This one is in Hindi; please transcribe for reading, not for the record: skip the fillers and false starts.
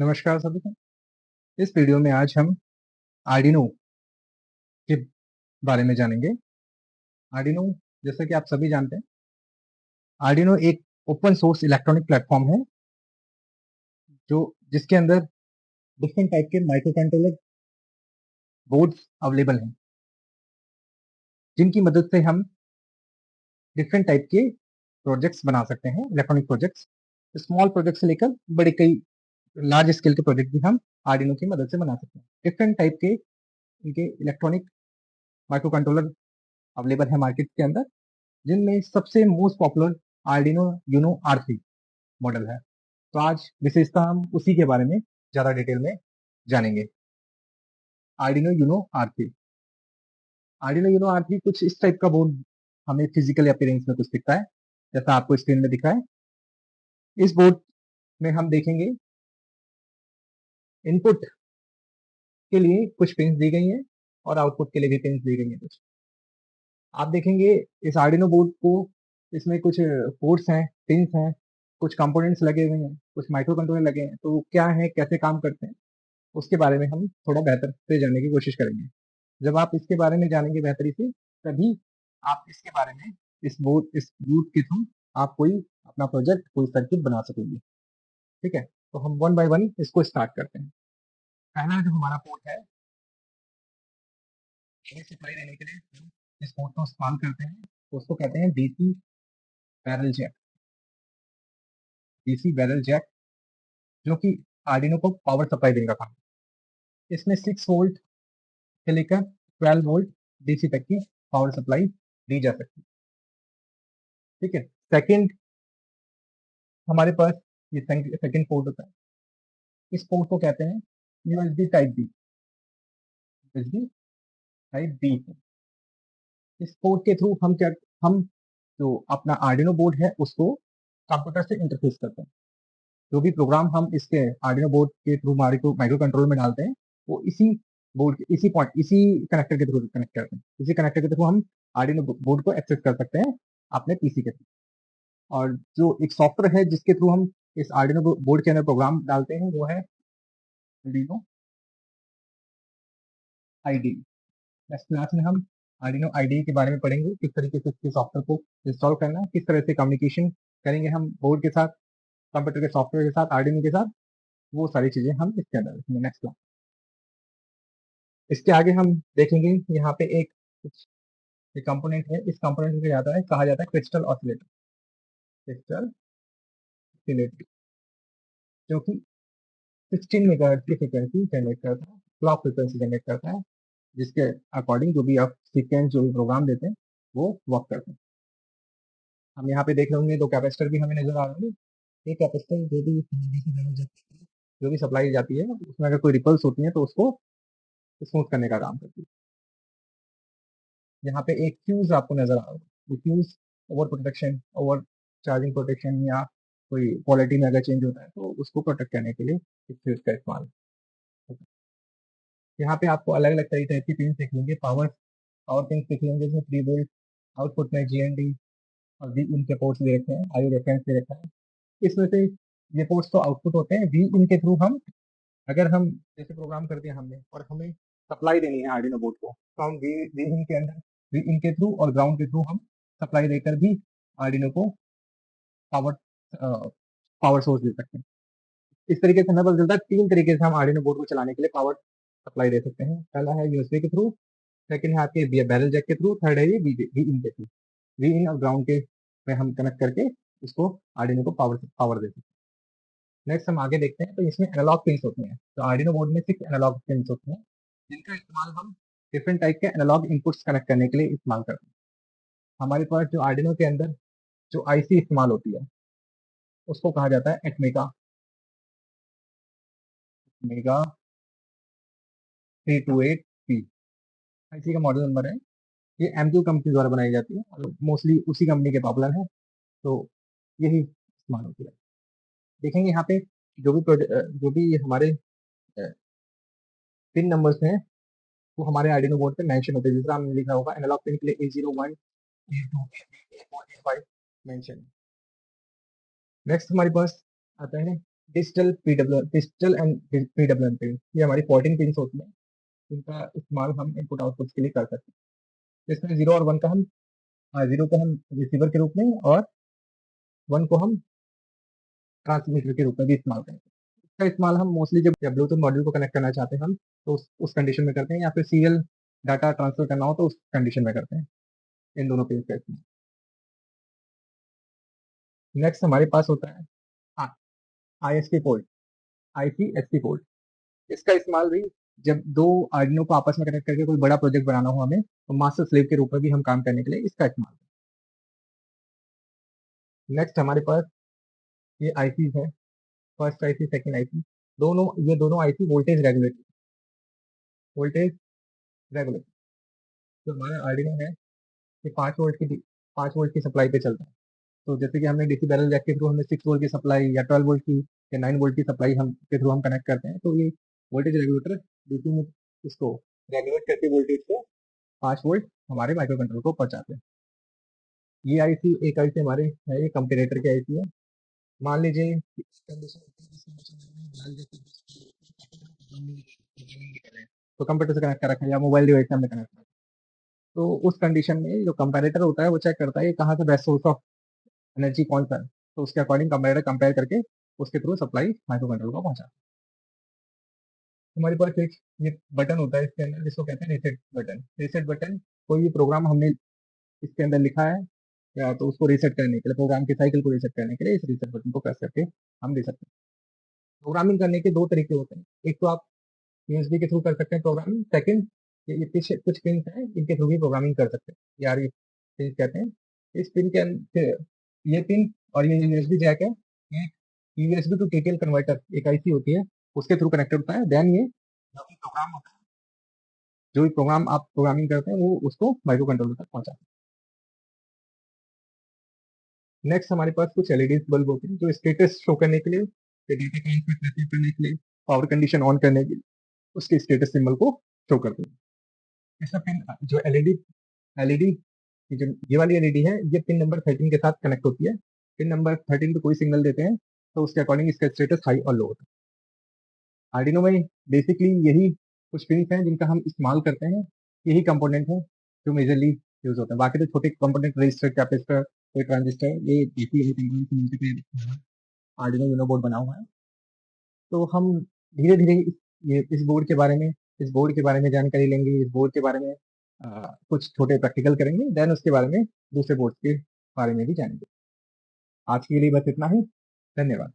नमस्कार सभी को। इस वीडियो में आज हम आर्डिनो के बारे में जानेंगे। आर्डिनो, जैसा कि आप सभी जानते हैं, आर्डिनो एक ओपन सोर्स इलेक्ट्रॉनिक प्लेटफॉर्म है जो जिसके अंदर डिफरेंट टाइप के माइक्रो कंट्रोलर बोर्ड्स अवेलेबल हैं, जिनकी मदद से हम डिफरेंट टाइप के प्रोजेक्ट्स बना सकते हैं। इलेक्ट्रॉनिक प्रोजेक्ट्स, स्मॉल प्रोजेक्ट से लेकर बड़े कई लार्ज स्केल के प्रोजेक्ट भी हम आर्डिनो की मदद से बना सकते हैं। डिफरेंट टाइप के इनके इलेक्ट्रॉनिक माइक्रो कंट्रोलर अवेलेबल है मार्केट के अंदर, जिनमें सबसे most popular Arduino Uno R3 model है। तो आज विशेषता हम उसी के बारे में ज्यादा डिटेल में जानेंगे। Arduino Uno R3। Arduino Uno R3 कुछ इस टाइप का बोर्ड हमें फिजिकल अपीयरेंस में कुछ दिखता है, जैसा आपको स्क्रीन में दिख रहा है। इस बोर्ड में हम देखेंगे इनपुट के लिए कुछ पिंस दी गई हैं और आउटपुट के लिए भी पिंस दी गई हैं। कुछ आप देखेंगे इस आर्डिनो बोर्ड को, इसमें कुछ पोर्ट्स हैं, पिंस हैं, कुछ कंपोनेंट्स लगे हुए हैं, कुछ माइक्रो कंट्रोलर लगे हैं। तो क्या है, कैसे काम करते हैं, उसके बारे में हम थोड़ा बेहतर से जानने की कोशिश करेंगे। जब आप इसके बारे में जानेंगे बेहतरी से, तभी आप इसके बारे में इस बोर्ड के थ्रू आप कोई अपना प्रोजेक्ट, कोई सर्किट बना सकेंगे। ठीक है, तो हम वन बाय वन इसको स्टार्ट करते हैं। पहला जो हमारा पोर्ट है, सप्लाई देने के लिए हम इस पोर्ट को इस्तेमाल करते हैं, तो उसको कहते हैं DC barrel jack. DC barrel jack, जो कि आर्डिनो को पावर सप्लाई देने का काम है। इसमें 6 वोल्ट से लेकर 12 वोल्ट डीसी तक की पावर सप्लाई दी जा सकती है। ठीक है, सेकंड हमारे पास ये सेकंड पोर्ट होता है। इस पोर्ट को कहते हैं USB type B. USB type B. इस पोर्ट के थ्रू हम जो अपना आर्डिनो बोर्ड है उसको कंप्यूटर से इंटरफेस करते हैं। जो भी प्रोग्राम हम इसके आर्डिनो बोर्ड के थ्रू माइक्रो कंट्रोल में डालते हैं, वो इसी बोर्ड के इसी कनेक्टर के थ्रू कनेक्ट करते हैं। इसी कनेक्टर के थ्रू हम आर्डिनो बोर्ड को एक्सेस कर सकते हैं अपने पीसी के थ्रू। और जो एक सॉफ्टवेयर है जिसके थ्रू हम इस आर्डिनो बोर्ड के अंदर प्रोग्राम डालते हैं, वो है आर्डिनो आईडी। नेक्स्ट क्लास में हम आर्डिनो आईडी के बारे में पढ़ेंगे, किस तरीके से इसके सॉफ्टवेयर को इंस्टॉल करना है, किस तरह से कम्युनिकेशन करेंगे हम बोर्ड के साथ, कंप्यूटर के सॉफ्टवेयर के साथ, आर्डिनो के साथ। वो सारी चीजें हम इसके अंदर देखेंगे नेक्स्ट क्लास। इसके आगे हम देखेंगे यहाँ पे एक कंपोनेंट है। इस कंपोनेंट को कहा जाता है क्रिस्टल ऑसिलेटर। क्रिस्टल ऑसिलेटर, जो कि 16 मेगाहर्ट्ज की फ्रिक्वेंसी जनरेट करता है, क्लॉक फ्रिक्वेंसी जनरेट करता है, जिसके अकॉर्डिंग जो भी आप सीक्वेंस, जो भी प्रोग्राम देते हैं, वो वर्क करते हैं। हम यहाँ पे देख रहे होंगे 2 कैपेसिटर भी हमें नजर आ रहे हैं। एक कैपेसिटर जो भी सप्लाई जाती है, उसमें अगर कोई रिपल्स होती है तो उसको स्मूथ करने का काम करती है। यहाँ पे एक फ्यूज आपको नजर आ रहा है। Fuse over protection, over charging protection, या कोई क्वालिटी में अगर चेंज होता है तो उसको प्रोटेक्ट करने के लिए इस फ्यूज का इस्तेमाल होता है। यहाँ पे आपको अलग अलग तरीके की पिन दिख लेंगे। पावर पावर पिन दिख लेंगे, जिसमें 3 वोल्ट, आउटपुट में जीएनडी और वी इन के पोर्ट्स दे रखे हैं, आईओ रेफरेंस दे रखा है। इसमें से ये पोर्ट्स तो आउटपुट होते हैं। वी इन के थ्रू हम, अगर हम जैसे प्रोग्राम कर दिया हमने और हमें सप्लाई देनी है आर्डिनो बोर्ड को, तो हम वी इन के अंदर, वी इन के थ्रू और ग्राउंड के थ्रू हम सप्लाई देकर भी आर्डिनो को पावर पावर सोर्स दे सकते हैं। इस तरीके से हमें पता चलता है 3 तरीके से हम आर्डिनो बोर्ड को चलाने के लिए पावर सप्लाई दे सकते हैं। पहला है यूएसबी के थ्रू, सेकंड है आपके बैरल जैक के थ्रू, थर्ड है ये वी इन के थ्रू। वी इन और ग्राउंड के में हम कनेक्ट करके उसको आर्डिनो को पावर पावर दे सकते हैं। नेक्स्ट हम आगे देखते हैं, तो इसमें एनालॉग पिन्स होते हैं। तो आर्डिनो बोर्ड में 6 एनालॉग पिन्स होते हैं, जिनका इस्तेमाल हम डिफरेंट टाइप के एनालॉग इनपुट्स कनेक्ट करने के लिए इस्तेमाल करते हैं। हमारे पास जो आर्डिनो के अंदर जो आईसी इस्तेमाल होती है, उसको कहा जाता है एटमेगा मेगा 328P। आईसी का मॉडल नंबर है। ये एमक्यू कंपनी द्वारा बनाई जाती है और मोस्टली उसी कंपनी के पॉपुलर है, तो यही इस्तेमाल होती है। देखेंगे यहाँ पे जो भी हमारे पिन नंबर्स हैं, वो हमारे आर्डिनो बोर्ड पे मेंशन होते हैं। जैसे हमने लिखा होगा एनालॉग पिन के लिए A01, A2, A3, A4, A5 mention. Next हमारे पास आता है डिजिटल एंड पीडब्ल्यूएम पिन, ये हमारी 14 पिन्स होती हैं, इनका इस्तेमाल हम इनपुट आउटपुट के लिए कर सकते हैं। इसमें 0 और 1 का हम 0 को हम रिसीवर के रूप में और 1 को हम ट्रांसमीटर के रूप में भी इस्तेमाल करेंगे। इसका इस्तेमाल हम मोस्टली जब ब्लूटूथ मॉड्यूल को कनेक्ट करना चाहते हैं हम, तो उस कंडीशन में करते हैं, या फिर सीरियल डाटा ट्रांसफर करना हो तो उस कंडीशन में करते हैं इन दोनों पिन का इस्तेमाल। नेक्स्ट हमारे पास होता है आईएसपी पोर्ट, आईपीएसपी पोर्ट। इसका इस्तेमाल भी जब दो आर्डिनो को आपस में कनेक्ट करके कोई बड़ा प्रोजेक्ट बनाना हो हमें, तो मास्टर स्लेव के रूप में भी हम काम करने के लिए इसका इस्तेमाल करते हैं। नेक्स्ट हमारे पास ये आईसी है, फर्स्ट आईसी, सेकंड आईसी, ये दोनों आईसी वोल्टेज रेगुलेटर। जो हमारा आर्डिनो है ये 5 वोल्ट की सप्लाई पे चलता है। तो जैसे कि हमने डीसी बैरल जैक के थ्रू हमें 6 वोल्ट की सप्लाई या 12 वोल्ट की या 9 वोल्ट की सप्लाई हम के थ्रू हम कनेक्ट करते हैं, तो ये वोल्टेज रेगुलेटर डीसी में इसको रेगुलेट करके वोल्टेज को 5 वोल्ट हमारे माइक्रो कंट्रोलर को पहुंचाते हैं। ये आईसी एक आईसी हमारे है, ये कंपेरेटर की आईसी है। मान लीजिए तो कंप्यूटर से कनेक्ट कर रखा है या मोबाइल डिवाइस से हमने कनेक्ट कर, तो उस कंडीशन में जो कंपैरेटर होता है वो चेक करता है कहाँ से बेस्ट सोर्स ऑफ एनर्जी कौन सा है, तो उसके अकॉर्डिंग कंपैरेटर कंपेयर करके उसके थ्रू सप्लाई माइक्रो कंट्रोलर को पहुंचाता है। हमारे पास एक ये बटन होता है इसके अंदर जिसको कहते हैं रीसेट बटन। रीसेट बटन, कोई भी प्रोग्राम हमने इसके अंदर लिखा है या तो उसको रीसेट करने के लिए, प्रोग्राम की साइकिल को रीसेट करने के लिए इस रीसेट बटन को प्रेस करके हम दे सकते हैं। प्रोग्रामिंग करने के दो तरीके होते हैं, एक तो आप यूएसबी के थ्रू कर सकते हैं प्रोग्रामिंग, सेकंड ये कुछ पिन हैं इनके थ्रू भी प्रोग्रामिंग कर सकते हैं, यार ये पिन कहते हैं। इस पिन के अंदर ये पिन और ये यूएसबी जैक है, ये यूएसबी टू टीटीएल कन्वर्टर एक आईसी होती है, उसके थ्रू कनेक्टेड होता है। देन ये जो भी प्रोग्राम आप प्रोग्रामिंग करते हैं वो उसको माइक्रो कंट्रोलर तक पहुंचाते हैं। नेक्स्ट हमारे पास कुछ एलईडी बल्ब होते हैं जो स्टेटस शो करने के लिए, डेटा ट्रांसमिट रिसीव करने के लिए, पावर कंडीशन ऑन करने के लिए उसके स्टेटस सिंबल को शो करते हैं। ऐसा पिन जो एलईडी जो ये वाली एलईडी है ये पिन नंबर 13 के साथ कनेक्ट होती है। पिन नंबर 13 पे कोई सिग्नल देते हैं तो उसके अकॉर्डिंग इसका स्टेटस हाई और लो होता है। आर्डिनो में बेसिकली यही कुछ पिन हैं जिनका हम इस्तेमाल करते हैं, यही कंपोनेंट है जो मेजरली यूज होते हैं। बाकी तो छोटे कंपोनेंट रजिस्टर, कैपेसिटर, कोई ट्रांजिस्टर, ये डीसी कंपोनेंट मिलकर के आर्डिनो यूनो बोर्ड बना हुआ है। तो हम धीरे धीरे इस बोर्ड के बारे में जानकारी लेंगे, इस बोर्ड के बारे में कुछ छोटे प्रैक्टिकल करेंगे, देन उसके बारे में दूसरे बोर्ड के बारे में भी जानेंगे। आज के लिए बस इतना ही, धन्यवाद।